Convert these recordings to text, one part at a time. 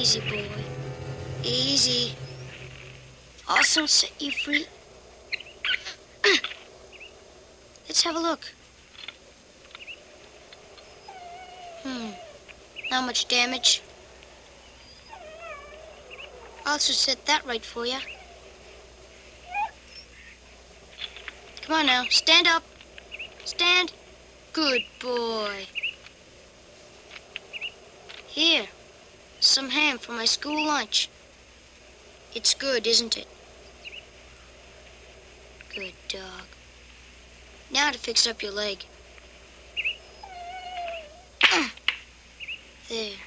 Easy, boy. Easy. I'll soon set you free. Let's have a look. Not much damage. I'll also set that right for you. Come on now, stand up. Stand. Good boy. Here, some ham for my school lunch. It's good, isn't it? Good dog. Now to fix up your leg. There.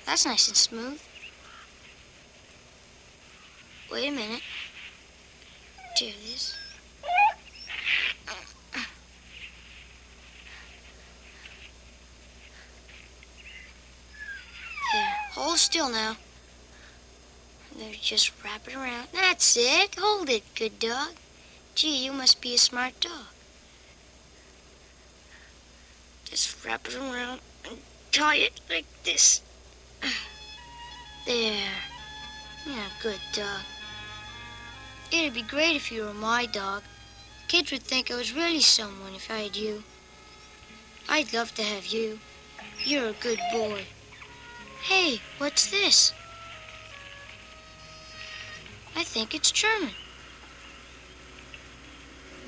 That's nice and smooth. Wait a minute. There it is. There. Hold still now. There, just wrap it around. That's it. Hold it, good dog. Gee, you must be a smart dog. Just wrap it around and tie it like this. There. Yeah, good dog. It'd be great if you were my dog. Kids would think I was really someone if I had you. I'd love to have you. You're a good boy. Hey, what's this? I think it's German.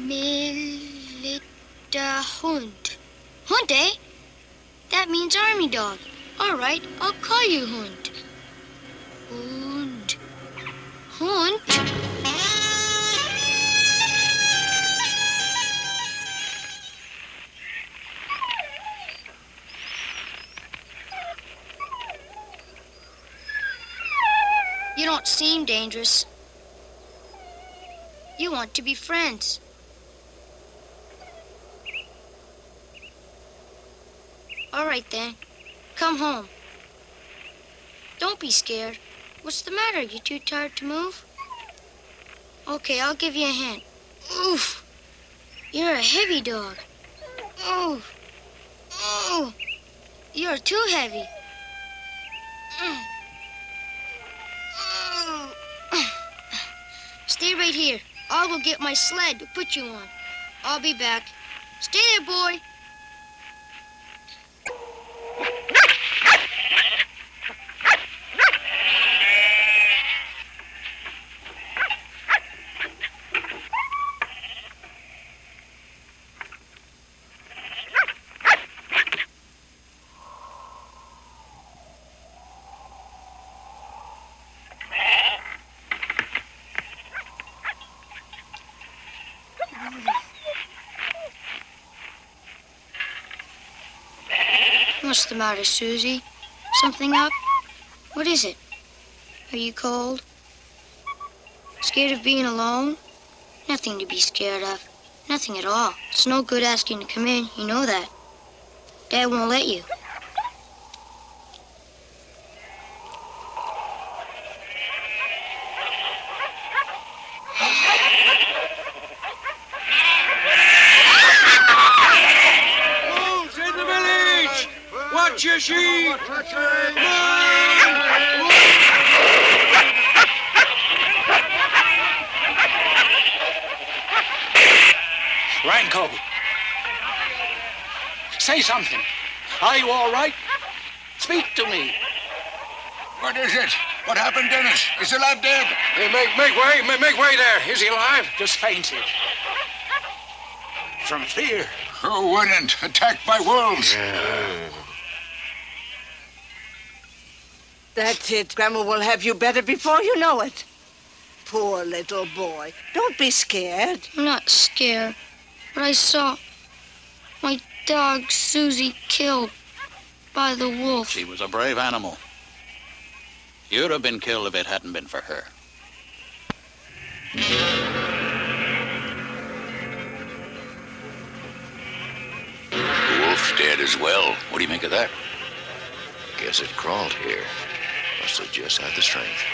Militer Hund. Hund, eh? That means army dog. All right, I'll call you Hund. Hund. Hund? You don't seem dangerous. You want to be friends. All right, then. Come home. Don't be scared. What's the matter? You too tired to move? Okay, I'll give you a hand. Oof! You're a heavy dog. Oof! Oh! You're too heavy. Stay right here. I'll go get my sled to put you on. I'll be back. Stay there, boy. What's the matter, Susie? Something up? What is it? Are you cold? Scared of being alone? Nothing to be scared of. Nothing at all. It's no good asking to come in. You know that. Dad won't let you. Watch your sheep! Ranko! Say something. Are you all right? Speak to me. What is it? What happened, Dennis? Is the lad dead? Hey, make way there. Is he alive? Just fainted. From fear. Who wouldn't? Attacked by wolves. That's it. Grandma will have you better before you know it. Poor little boy. Don't be scared. I'm not scared, but I saw my dog Susie killed by the wolf. She was a brave animal. You'd have been killed if it hadn't been for her. The wolf's dead as well. What do you make of that? Guess it crawled here. Must have just had the strength.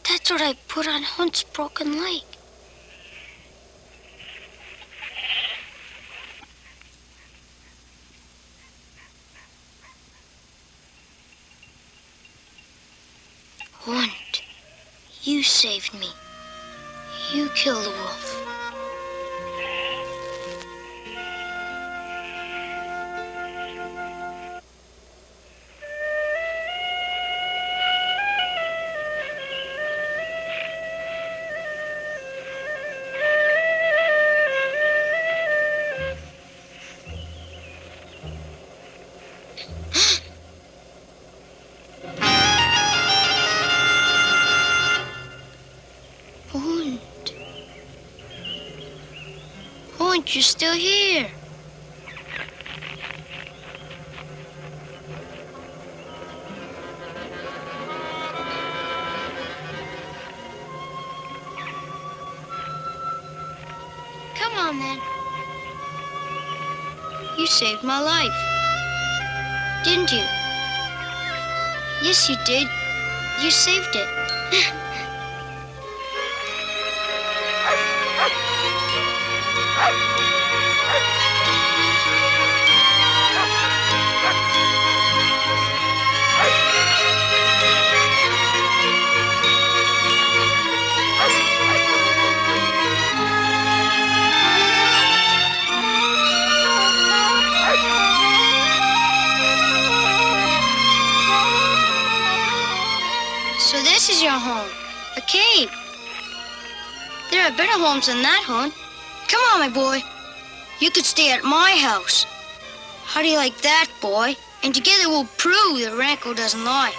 That's what I put on Hunt's broken leg. Hund, you saved me. You killed the wolf. Hund, you're still here. Come on, then. You saved my life. Didn't you? Yes, you did. You saved it. So this is your home, a cave. There are better homes than that, hon. Come on, my boy. You could stay at my house. How do you like that, boy? And together we'll prove that Ranko doesn't lie.